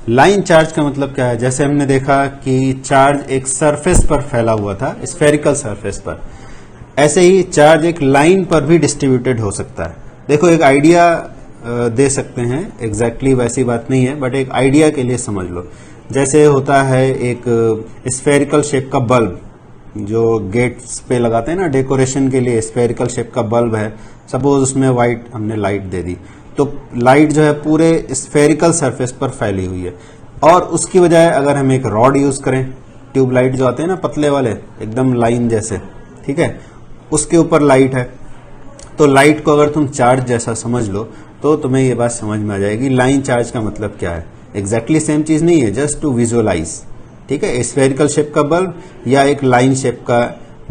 Line charge का मतलब क्या है? जैसे हमने देखा कि चार्ज एक सरफेस पर फैला हुआ था, स्फेरिकल सरफेस पर, ऐसे ही चार्ज एक लाइन पर भी डिस्ट्रीब्यूटेड हो सकता है। देखो एक आइडिया दे सकते हैं, एग्जैक्टली वैसी बात नहीं है बट एक आइडिया के लिए समझ लो। जैसे होता है एक स्फेरिकल शेप का बल्ब जो गेट्स पे लगाते हैं ना डेकोरेशन के लिए, स्फेरिकल शेप का बल्ब है, सपोज उसमें व्हाइट हमने लाइट दे दी, तो लाइट जो है पूरे स्फेरिकल सरफेस पर फैली हुई है। और उसकी बजाय अगर हम एक रॉड यूज करें, ट्यूब लाइट जो आते हैं ना पतले वाले एकदम लाइन जैसे, ठीक है, उसके ऊपर लाइट है, तो लाइट को अगर तुम चार्ज जैसा समझ लो तो तुम्हें ये बात समझ में आ जाएगी लाइन चार्ज का मतलब क्या है। एग्जैक्टली सेम चीज नहीं है, जस्ट टू विजुअलाइज, ठीक है। स्फेरिकल शेप का बल्ब या एक लाइन शेप का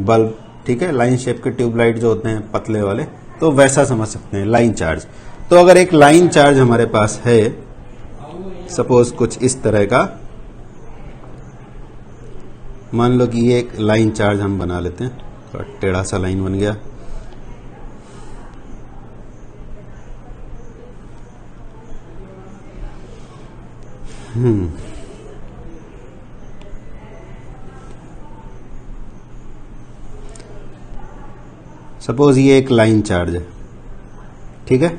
बल्ब, ठीक है, लाइन शेप के ट्यूबलाइट जो होते हैं पतले वाले, तो वैसा समझ सकते हैं लाइन चार्ज। तो अगर एक लाइन चार्ज हमारे पास है, सपोज कुछ इस तरह का, मान लो कि ये एक लाइन चार्ज हम बना लेते हैं, थोड़ा टेढ़ा सा लाइन बन गया, सपोज ये एक लाइन चार्ज है, ठीक है,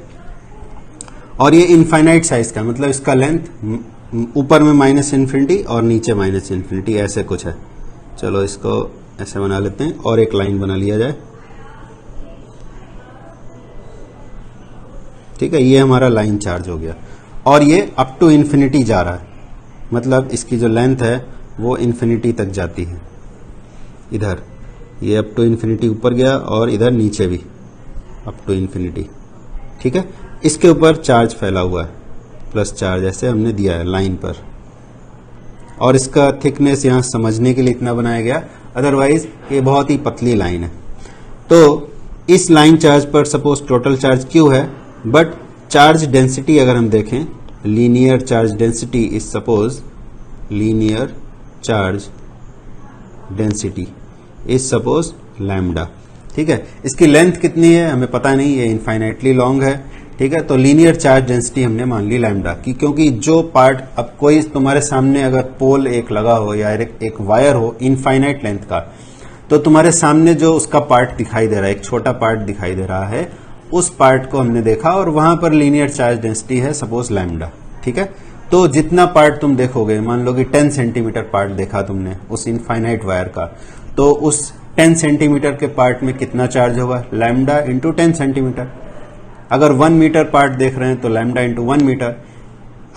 और ये इनफाइनाइट साइज का, मतलब इसका लेंथ ऊपर में माइनस इन्फिनिटी और नीचे माइनस इन्फिनिटी ऐसे कुछ है। चलो इसको ऐसे बना लेते हैं और एक लाइन बना लिया जाए, ठीक है, ये हमारा लाइन चार्ज हो गया और ये अप टू इन्फिनिटी जा रहा है, मतलब इसकी जो लेंथ है वो इन्फिनिटी तक जाती है। इधर ये अप टू इन्फिनिटी ऊपर गया और इधर नीचे भी अप टू इन्फिनिटी, ठीक है। इसके ऊपर चार्ज फैला हुआ है, प्लस चार्ज ऐसे हमने दिया है लाइन पर, और इसका थिकनेस यहाँ समझने के लिए इतना बनाया गया, अदरवाइज ये बहुत ही पतली लाइन है। तो इस लाइन चार्ज पर सपोज टोटल चार्ज Q है, बट चार्ज डेंसिटी अगर हम देखें, linear charge density is suppose, linear charge density is suppose lambda, ठीक है। इसकी लेंथ कितनी है हमें पता नहीं, ये इनफाइनाइटली लॉन्ग है, ठीक है। तो लीनियर चार्ज डेंसिटी हमने मान ली लैम्डा की, क्योंकि जो पार्ट, अब कोई तुम्हारे सामने अगर पोल एक लगा हो या एक वायर हो इनफाइनाइट लेंथ का, तो तुम्हारे सामने जो उसका पार्ट दिखाई दे रहा है, एक छोटा पार्ट दिखाई दे रहा है, उस पार्ट को हमने देखा और वहां पर लीनियर चार्ज डेंसिटी है सपोज लैम्डा, ठीक है। तो जितना पार्ट तुम देखोगे, मान लो कि 10 सेंटीमीटर पार्ट देखा तुमने उस इनफाइनाइट वायर का, तो उस 10 सेंटीमीटर के पार्ट में कितना चार्ज होगा? Lambda into 10 centimetre. अगर 1 मीटर पार्ट देख रहे हैं तो लैम्डा इंटू 1 मीटर।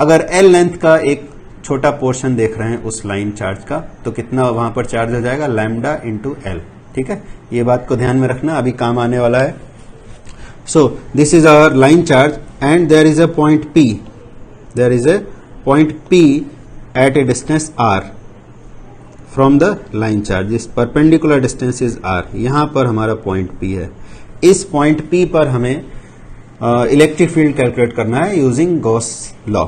अगर एल लेंथ का एक छोटा पोर्शन देख रहे हैं उस लाइन चार्ज का, तो कितना वहां पर चार्ज हो जाएगा? लैम्डा इंटू एल, ठीक है। ये बात को ध्यान में रखना, अभी काम आने वाला है। So this is our line charge and there is a point P, there is a point P at a distance R from the line charge, this perpendicular distance is R। यहां पर हमारा पॉइंट P है। इस point P पर हमें electric field calculate करना है using Gauss law.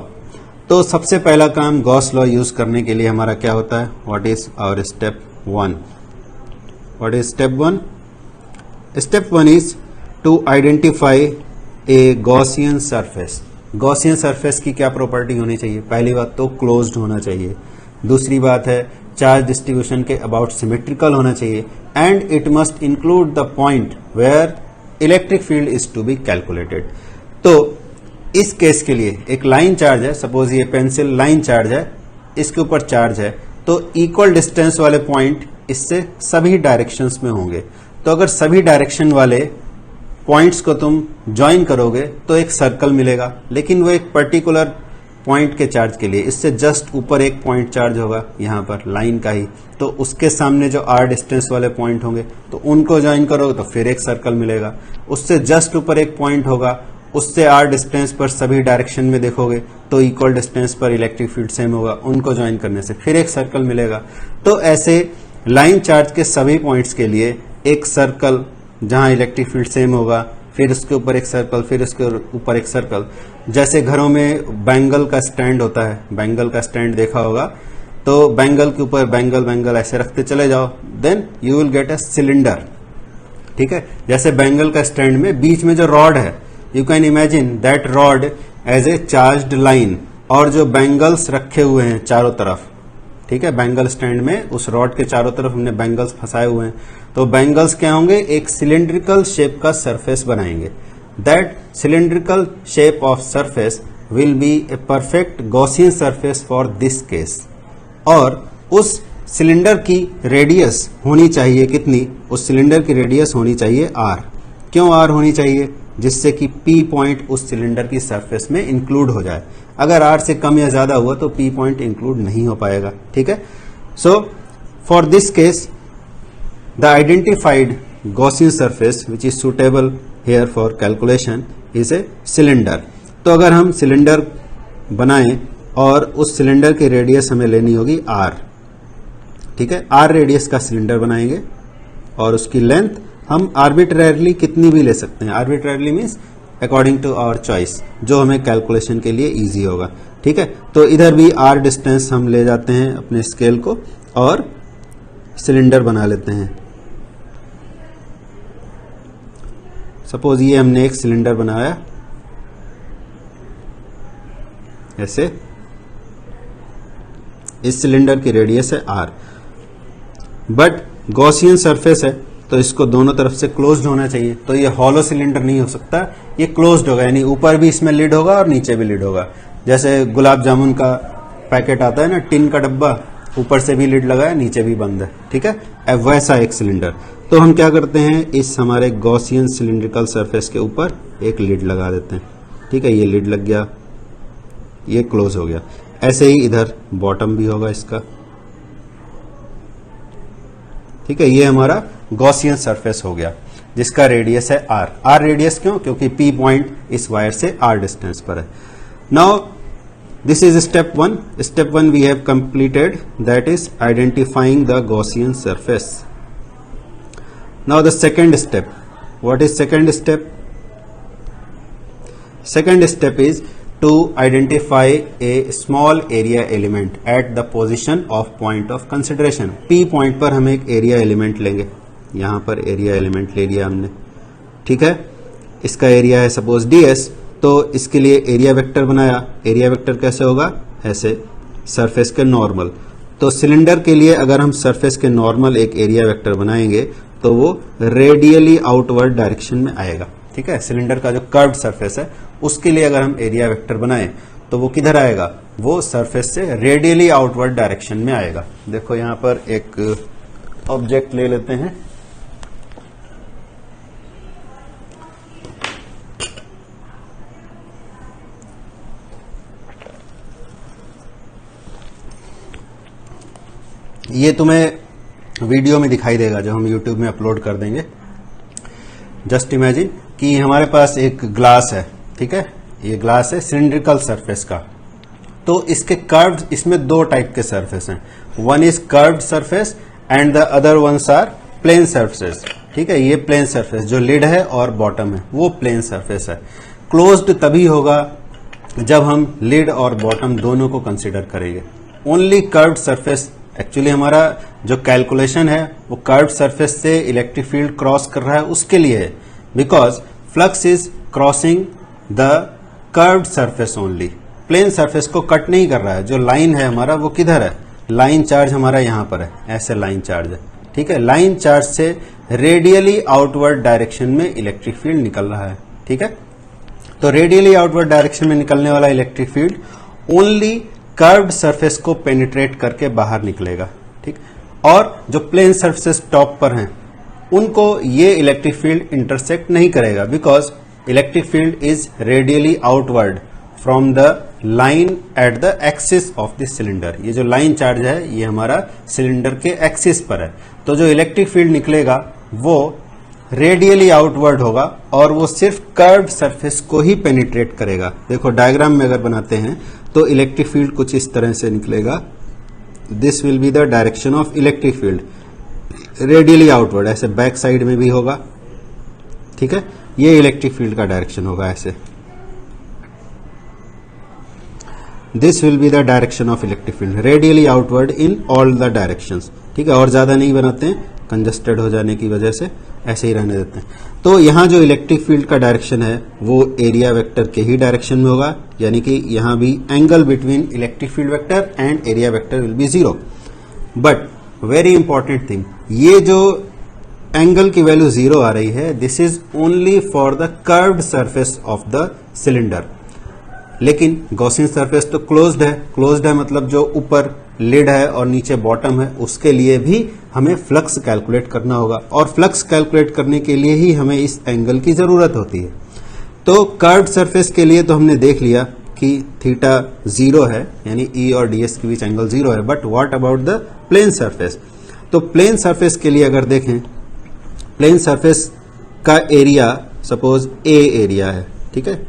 तो सबसे पहला काम गॉस लॉ यूज करने के लिए हमारा क्या होता है? What is our step 1? What is step 1? Step 1 is to identify a Gaussian surface. Gaussian surface की क्या प्रॉपर्टी होनी चाहिए? पहली बात तो क्लोज्ड होना चाहिए, दूसरी बात है चार्ज डिस्ट्रीब्यूशन के अबाउट सिमेट्रिकल होना चाहिए, and it must include the point where electric field is to be calculated. तो इस केस के लिए एक लाइन चार्ज है, सपोज ये पेंसिल लाइन चार्ज है, इसके ऊपर चार्ज है, तो इक्वल डिस्टेंस वाले पॉइंट इससे सभी डायरेक्शंस में होंगे। तो अगर सभी डायरेक्शन वाले पॉइंट्स को तुम ज्वाइन करोगे तो एक सर्कल मिलेगा, लेकिन वो एक पर्टिकुलर पॉइंट के चार्ज के लिए, इससे जस्ट ऊपर एक पॉइंट चार्ज होगा यहाँ पर लाइन का ही, तो उसके सामने जो r डिस्टेंस वाले पॉइंट होंगे तो उनको ज्वाइन करोगे तो फिर एक सर्कल मिलेगा। उससे जस्ट ऊपर एक पॉइंट होगा, उससे r डिस्टेंस पर सभी डायरेक्शन में देखोगे तो इक्वल डिस्टेंस पर इलेक्ट्रिक फील्ड सेम होगा, उनको ज्वाइन करने से फिर एक सर्कल मिलेगा। तो ऐसे लाइन चार्ज के सभी पॉइंट्स के लिए एक सर्कल जहां इलेक्ट्रिक फील्ड सेम होगा, फिर उसके ऊपर एक सर्कल, फिर उसके ऊपर एक सर्कल। जैसे घरों में बैंगल का स्टैंड होता है, बैंगल का स्टैंड देखा होगा, तो बैंगल के ऊपर बैंगल ऐसे रखते चले जाओ, then you will get a cylinder, ठीक है। जैसे बैंगल का स्टैंड में बीच में जो रॉड है, you can imagine that rod as a charged line, और जो बैंगल्स रखे हुए हैं चारों तरफ, ठीक है, बैंगल स्टैंड में उस रॉड के चारों तरफ हमने बैंगल्स फंसाए हुए हैं, तो बैंगल्स क्या होंगे, एक सिलिंड्रिकल शेप का सरफेस बनाएंगे। That cylindrical shape of surface will be a perfect Gaussian surface for this case. और उस सिलेंडर की रेडियस होनी चाहिए कितनी, उस सिलेंडर की रेडियस होनी चाहिए आर। क्यों आर होनी चाहिए, जिससे कि पी पॉइंट उस सिलेंडर की सरफेस में इंक्लूड हो जाए। अगर आर से कम या ज्यादा हुआ तो पी पॉइंट इंक्लूड नहीं हो पाएगा, ठीक है। So for this case the identified Gaussian surface which is suitable here for calculation is a cylinder. तो अगर हम सिलेंडर बनाएं और उस सिलेंडर की रेडियस हमें लेनी होगी आर, ठीक है, आर रेडियस का सिलेंडर बनाएंगे और उसकी लेंथ हम आर्बिट्रेरली कितनी भी ले सकते हैं। Arbitrarily means according to our choice, जो हमें कैलकुलेशन के लिए इजी होगा, ठीक है। तो इधर भी आर डिस्टेंस हम ले जाते हैं अपने स्केल को और सिलेंडर बना लेते हैं। सपोज ये हमने एक सिलेंडर बनाया ऐसे, इस सिलेंडर की रेडियस है आर, बट गॉसियन सरफेस है तो इसको दोनों तरफ से क्लोज्ड होना चाहिए। तो ये हॉलो सिलेंडर नहीं हो सकता, ये क्लोज्ड होगा, यानी ऊपर भी इसमें लिड होगा और नीचे भी लिड होगा। जैसे गुलाब जामुन का पैकेट आता है ना, टिन का डब्बा, ऊपर से भी लिड लगा है, नीचे भी बंद है, ठीक है, अब वैसा एक सिलेंडर। तो हम क्या करते हैं, इस हमारे गॉसियन सिलिंड्रिकल सरफेस के ऊपर एक लिड लगा देते हैं, ठीक है, ये लिड लग गया, ये क्लोज हो गया। ऐसे ही इधर बॉटम भी होगा इसका, ठीक है, ये हमारा गॉसियन सरफेस हो गया जिसका रेडियस है आर। आर रेडियस क्यों, क्योंकि पी पॉइंट इस वायर से आर डिस्टेंस पर है। Now this is step one. Step one we have completed, that is identifying the Gaussian surface. Now the second step, what is second step? Second step is to identify a small area element at the position of point of consideration. P point पर हम एक area element लेंगे, यहां पर area element ले लिया हमने, ठीक है, इसका एरिया है सपोज ds, तो इसके लिए एरिया वेक्टर बनाया। एरिया वेक्टर कैसे होगा, ऐसे सरफेस के नॉर्मल। तो सिलेंडर के लिए अगर हम सरफेस के नॉर्मल एक एरिया वेक्टर बनाएंगे तो वो रेडियली आउटवर्ड डायरेक्शन में आएगा, ठीक है। सिलेंडर का जो कर्व्ड सरफेस है उसके लिए अगर हम एरिया वेक्टर बनाएं तो वो किधर आएगा, वो सरफेस से रेडियली आउटवर्ड डायरेक्शन में आएगा। देखो यहां पर एक ऑब्जेक्ट ले लेते हैं, ये तुम्हें वीडियो में दिखाई देगा जो हम YouTube में अपलोड कर देंगे। जस्ट इमेजिन कि हमारे पास एक ग्लास है, ठीक है, ये ग्लास है सिलिंड्रिकल सरफेस का। तो इसके कर्व्ड, इसमें दो टाइप के सरफेस हैं, one is curved surface and the other ones are plane surface, ठीक है। ये प्लेन सरफेस जो लिड है और बॉटम है वो प्लेन सरफेस है। क्लोज्ड तभी होगा जब हम लिड और बॉटम दोनों को कंसिडर करेंगे। ओनली कर्व्ड सरफेस, एक्चुअली हमारा जो कैलकुलेशन है वो कर्व्ड सरफेस से इलेक्ट्रिक फील्ड क्रॉस कर रहा है उसके लिए है, because flux is crossing the curved surface only, plane surface को कट नहीं कर रहा है। जो लाइन है हमारा वो किधर है, लाइन चार्ज हमारा यहां पर है, ऐसे लाइन चार्ज है, ठीक है। लाइन चार्ज से रेडियली आउटवर्ड डायरेक्शन में इलेक्ट्रिक फील्ड निकल रहा है, ठीक है। तो रेडियली आउटवर्ड डायरेक्शन में निकलने वाला electric field only curved surface को पेनिट्रेट करके बाहर निकलेगा, ठीक। और जो प्लेन सरफेस टॉप पर हैं उनको ये इलेक्ट्रिक फील्ड इंटरसेक्ट नहीं करेगा, because electric field is radially outward from the line at the axis of this cylinder. ये जो लाइन चार्ज है ये हमारा सिलेंडर के एक्सिस पर है, तो जो इलेक्ट्रिक फील्ड निकलेगा वो रेडियली आउटवर्ड होगा और वो सिर्फ कर्व्ड सरफेस को ही पेनिट्रेट करेगा। देखो डायग्राम में अगर बनाते हैं तो इलेक्ट्रिक फील्ड कुछ इस तरह से निकलेगा, this will be the direction of electric field, radially outward, ऐसे बैक साइड में भी होगा, ठीक है। ये इलेक्ट्रिक फील्ड का डायरेक्शन होगा ऐसे, this will be the direction of electric field radially outward in all the directions, ठीक है। और ज्यादा नहीं बनाते हैं, कंजस्टेड हो जाने की वजह से ऐसे ही रहने देते हैं। तो यहाँ जो इलेक्ट्रिक फील्ड का डायरेक्शन है वो एरिया वेक्टर के ही डायरेक्शन में होगा, यानी कि यहाँ भी angle between electric field vector and area vector will be 0। But very important thing, ये जो एंगल की वैल्यू 0 आ रही है, this is only for the curved surface of the cylinder. लेकिन गॉसियन सरफेस तो क्लोज्ड है मतलब जो ऊपर लिड है और नीचे बॉटम है, उसके लिए भी हमें फ्लक्स कैलकुलेट करना होगा, और फ्लक्स कैलकुलेट करने के लिए ही हमें इस एंगल की जरूरत होती है। तो कर्व्ड सरफेस के लिए तो हमने देख लिया कि थीटा 0 है, यानी ई और ds के बीच एंगल 0 है। But what about the plane surface? तो प्लेन सरफेस के लिए अगर देखें, प्लेन सरफेस का एरिया सपोज ए एरिया है, ठीक है।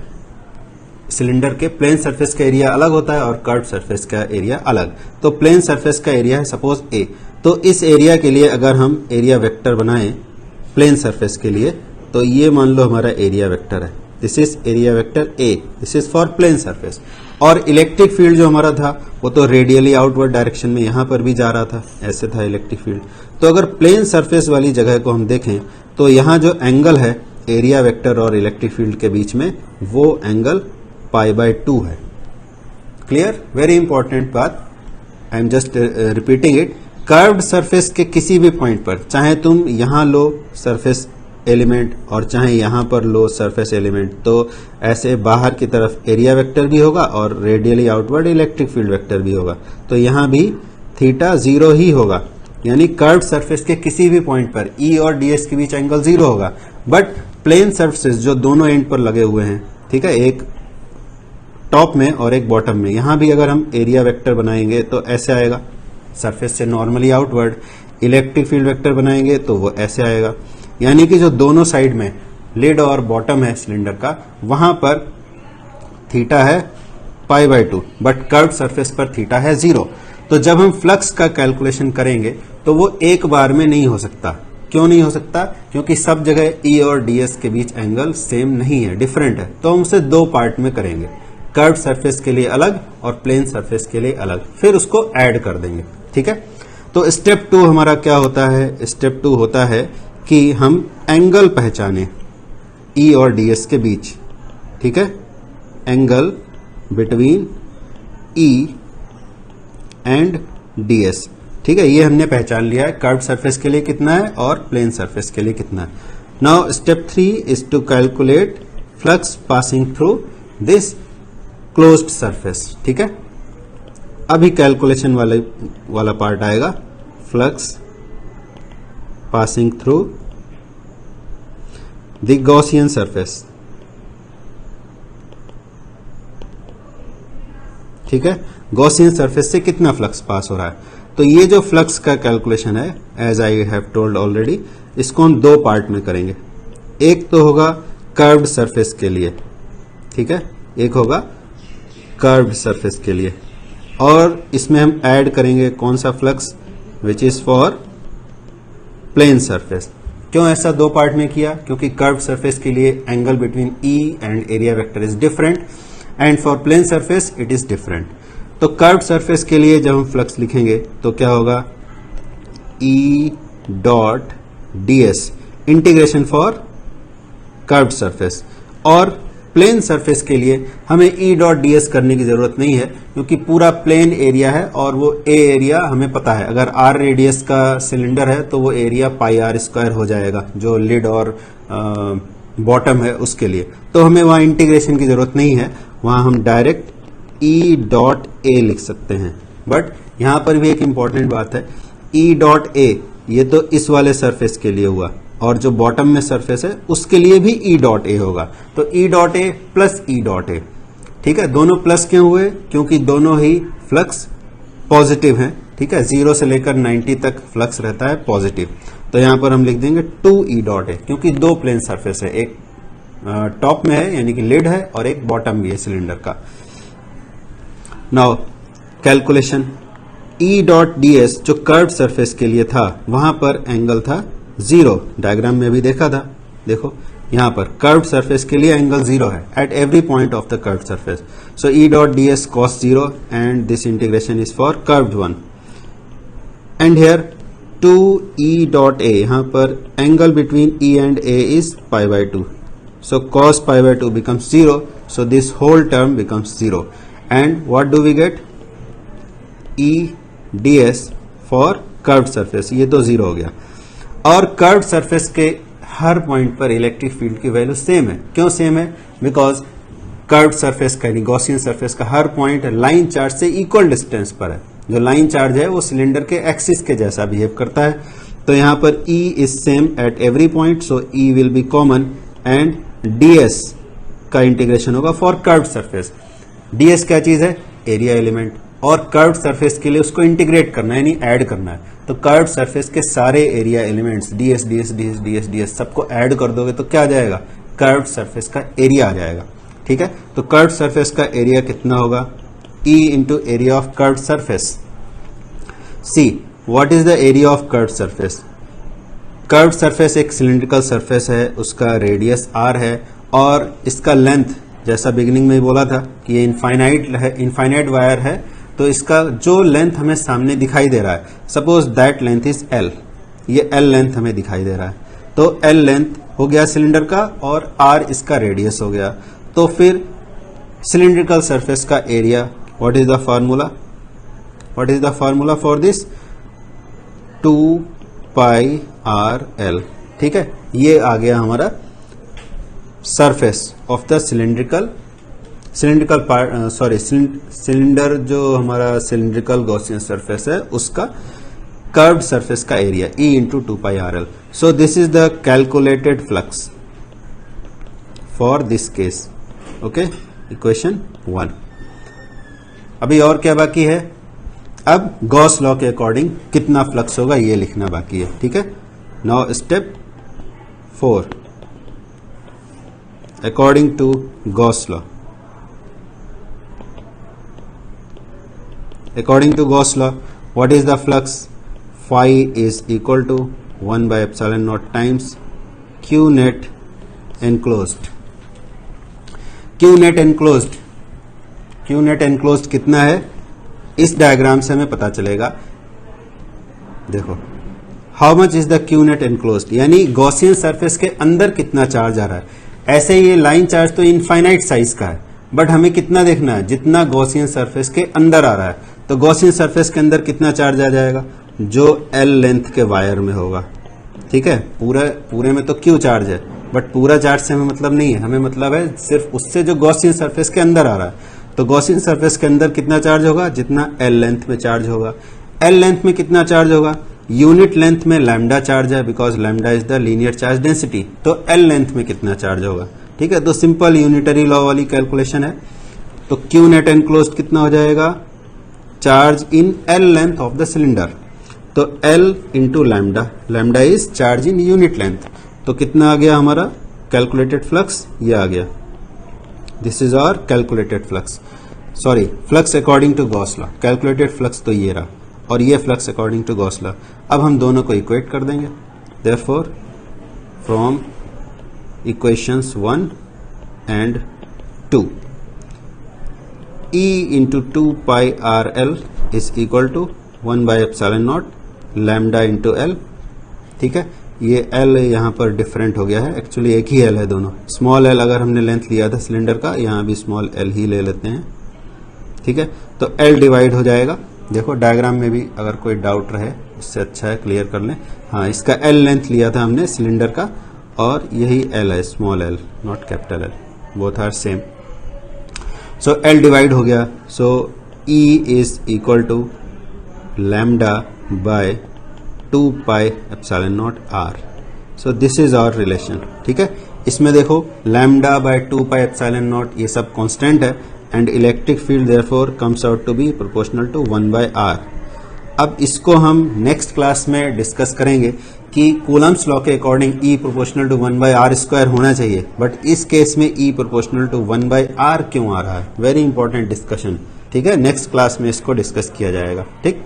सिलेंडर के प्लेन सरफेस का एरिया अलग होता है और कर्व्ड सरफेस का एरिया अलग। तो प्लेन सरफेस का एरिया है सपोज ए। तो इस एरिया के लिए अगर हम एरिया वेक्टर बनाएं प्लेन सरफेस के लिए, तो ये मान लो हमारा एरिया वेक्टर है, this is area vector A, this is for plane surface. और इलेक्ट्रिक फील्ड जो हमारा था वो तो रेडियली आउटवर्ड डायरेक्शन में यहां पर भी जा रहा था, ऐसे था इलेक्ट्रिक फील्ड। तो अगर प्लेन सरफेस वाली जगह को हम देखें तो यहां जो एंगल है एरिया वेक्टर और इलेक्ट्रिक फील्ड के बीच में, वो एंगल π/2 है। क्लियर? वेरी इंपॉर्टेंट बात, I am just repeating it. Curved surface के किसी भी पॉइंट पर, चाहे तुम यहां लो सरफेस एलिमेंट और चाहे यहां पर लो सरफेस एलिमेंट, तो ऐसे बाहर की तरफ एरिया वेक्टर भी होगा और radially outward electric field vector भी होगा। तो यहां भी थीटा 0 ही होगा, यानी कर्व्ड सरफेस के किसी भी पॉइंट पर ई और ds के बीच एंगल 0 होगा। बट प्लेन सरफेस जो दोनों एंड पर लगे हुए हैं, ठीक है, एक टॉप में और एक बॉटम में, यहां भी अगर हम एरिया वेक्टर बनाएंगे तो ऐसे आएगा, सरफेस से normally outward. Electric field vector बनाएंगे तो वो ऐसे आएगा, यानी कि जो दोनों साइड में लिड और बॉटम है सिलेंडर का, वहां पर थीटा है π/2, बट कर्व्ड सरफेस पर थीटा है 0। तो जब हम फ्लक्स का कैलकुलेशन करेंगे तो वो एक बार में नहीं हो सकता। क्यों नहीं हो सकता? क्योंकि सब जगह ई और ds के बीच एंगल सेम नहीं है, डिफरेंट है। तो हम उसे 2 पार्ट में करेंगे, कर्व्ड सरफेस के लिए अलग और प्लेन सरफेस के लिए अलग, फिर उसको ऐड कर देंगे, ठीक है। तो स्टेप 2 हमारा क्या होता है? स्टेप 2 होता है कि हम एंगल पहचाने ई और ds के बीच, ठीक है, angle between E and ds, ठीक है। ये हमने पहचान लिया है, कर्व्ड सरफेस के लिए कितना है और प्लेन सरफेस के लिए कितना है। Now step 3 is to calculate flux passing through this closed surface, ठीक है। अभी कैलकुलेशन वाला पार्ट आएगा, flux passing through the Gaussian surface, ठीक है। गॉसियन सरफेस से कितना फ्लक्स पास हो रहा है। तो ये जो फ्लक्स का कैलकुलेशन है, as I have told already, इसको हम 2 पार्ट में करेंगे। एक तो होगा कर्व्ड सरफेस के लिए, ठीक है, एक होगा कर्व्ड सरफेस के लिए, और इसमें हम ऐड करेंगे कौन सा flux, which is for plane surface. क्यों ऐसा 2 पार्ट में किया? क्योंकि कर्व्ड सरफेस के लिए angle between E and area vector is different and for plane surface it is different. तो कर्व्ड सरफेस के लिए जब हम फ्लक्स लिखेंगे तो क्या होगा, E dot ds, integration for curved surface. और प्लेन सरफेस के लिए हमें ई डॉट ds करने की जरूरत नहीं है, क्योंकि पूरा प्लेन एरिया है और वो ए एरिया हमें पता है। अगर r रेडियस का सिलेंडर है तो वो एरिया πr² हो जाएगा, जो लिड और बॉटम है उसके लिए। तो हमें वहां इंटीग्रेशन की जरूरत नहीं है, वहां हम डायरेक्ट ई डॉट ए लिख सकते हैं। बट यहां पर भी एक इंपॉर्टेंट बात है, ई डॉट ए ये तो इस वाले सरफेस के लिए हुआ, और जो बॉटम में सरफेस है उसके लिए भी ई डॉट ए होगा। तो E dot A plus E dot A, ठीक है। दोनों प्लस क्यों हुए? क्योंकि दोनों ही फ्लक्स पॉजिटिव हैं, ठीक है। 0 से लेकर 90 तक फ्लक्स रहता है पॉजिटिव। तो यहां पर हम लिख देंगे 2 ई डॉट ए, क्योंकि 2 प्लेन सरफेस है, एक टॉप में है यानी कि लिड है और एक बॉटम भी है सिलेंडर का। नाउ कैलकुलेशन, ई डॉट ds जो कर्व्ड सरफेस के लिए था वहां पर एंगल था 0, डायग्राम में भी देखा था। देखो यहां पर कर्व्ड सरफेस के लिए एंगल 0 है at every point of the curved surface. So E dot ds cos 0 and this integration is for curved one. And here 2e dot A, यहाँ पर angle between e and a is π/2, so cos π/2 becomes 0, so this whole term becomes 0, and what do we get? e ds for curved surface, ये तो 0 हो गया। और curved surface के हर point पर electric field की वैल्यू सेम है। क्यों सेम है? बिकॉज कर्व्ड सरफेस का यानी गॉसियन सरफेस का हर पॉइंट लाइन चार्ज से इक्वल डिस्टेंस पर है। जो लाइन चार्ज है वो सिलेंडर के एक्सिस के जैसा बिहेव करता है। तो यहां पर E is same at every point, so E will be common and ds का इंटीग्रेशन होगा फॉर कर्व्ड सरफेस। ds क्या चीज है? एरिया एलिमेंट, और कर्व्ड सरफेस के लिए उसको इंटीग्रेट करना है यानी ऐड करना है। तो कर्व्ड सरफेस के सारे area elements ds ds ds ds ds सबको ऐड कर दोगे तो क्या आ जाएगा? कर्व्ड सरफेस का एरिया आ जाएगा। ठीक है, तो कर्व्ड सरफेस का एरिया कितना होगा? E into area of curved surface. See what is the area of curved surface? Curved surface एक सिलिंड्रिकल सरफेस है, उसका रेडियस r है और इसका लेंथ जैसा बिगिनिंग में ही बोला था कि ये इनफाइनाइट वायर है, तो इसका जो लेंथ हमें सामने दिखाई दे रहा है, suppose that length is L, ये L लेंथ हमें दिखाई दे रहा है, तो L लेंथ हो गया सिलेंडर का और R इसका रेडियस हो गया। तो फिर सिलिंड्रिकल सरफेस का area, what is the formula? What is the formula for this? 2πrl। ठीक है, ये आ गया हमारा surface of the cylindrical cylinder, जो हमारा सिलिंड्रिकल गॉसियन सरफेस है उसका कर्व्ड सरफेस का area E into 2πrl। So this is the calculated flux for this case. Okay, equation 1। अभी और क्या बाकी है? अब गॉस लॉ के अकॉर्डिंग कितना फ्लक्स होगा ये लिखना बाकी है। ठीक है, now step 4, according to Gauss law. According to Gauss law, what is the flux? Phi is equal to 1 by epsilon naught times Q net enclosed. Q net enclosed, Q net enclosed कितना है? इस diagram से हमें पता चलेगा। देखो, how much is the Q net enclosed, यानी Gaussian surface के अंदर कितना चार्ज आ रहा है। ऐसे ये लाइन चार्ज तो इनफाइनाइट साइज का है, बट हमें कितना देखना है? जितना गॉसियन सरफेस के अंदर आ रहा है। तो गॉसियन सरफेस के अंदर कितना चार्ज आ जाएगा? जो L लेंथ के वायर में होगा। ठीक है, पूरे में तो Q चार्ज है, बट पूरा चार्ज से हमें मतलब नहीं है, हमें मतलब है सिर्फ उससे जो गॉसियन सरफेस के अंदर आ रहा है। तो गॉसियन सरफेस के अंदर कितना चार्ज होगा? जितना L लेंथ में चार्ज होगा। L लेंथ में कितना चार्ज होगा? यूनिट लेंथ में लैम्डा चार्ज है, because lambda is the linear charge density. तो L लेंथ में कितना चार्ज होगा? ठीक है, तो सिंपल यूनिटरी लॉ वाली कैलकुलेशन है। तो Q नेट एनक्लोज्ड कितना हो जाएगा? Charge in L length of the cylinder. तो L into lambda, lambda is charge in unit length. तो कितना आ गया हमारा कैलकुलेटेड फ्लक्स? ये आ गया। This is our calculated flux, sorry flux according to Gauss law. Calculated flux तो ये रहा और ये flux according to Gauss law. अब हम दोनों को इक्वेट कर देंगे। Therefore from equations 1 and 2, E into 2πrl is equal to 1 by epsilon naught lambda into L। ठीक है, ये L यहाँ पर डिफरेंट हो गया है, एक्चुअली एक ही L है दोनों। स्मॉल L अगर हमने लेंथ लिया था सिलेंडर का, यहाँ भी स्मॉल L ही ले लेते हैं। ठीक है, तो L डिवाइड हो जाएगा। देखो डायग्राम में भी अगर कोई डाउट रहे उससे अच्छा है क्लियर कर लें। हाँ, इसका L लेंथ लिया था हमने सिलेंडर का और यही L है, small L not capital L, both are same. So L divide हो गया, so E is equal to lambda by 2 pi epsilon naught R। So this is our relation. ठीक है, इसमें देखो lambda by 2 pi epsilon naught ये सब constant है and electric field therefore comes out to be proportional to 1 by R। अब इसको हम नेक्स्ट क्लास में डिस्कस करेंगे कि कूलम्स लॉ के according E proportional to 1 by R square होना चाहिए, बट इस केस में E proportional to 1 by R क्यों आ रहा है? Very important discussion. ठीक है, नेक्स्ट क्लास में इसको डिस्कस किया जाएगा। ठीक।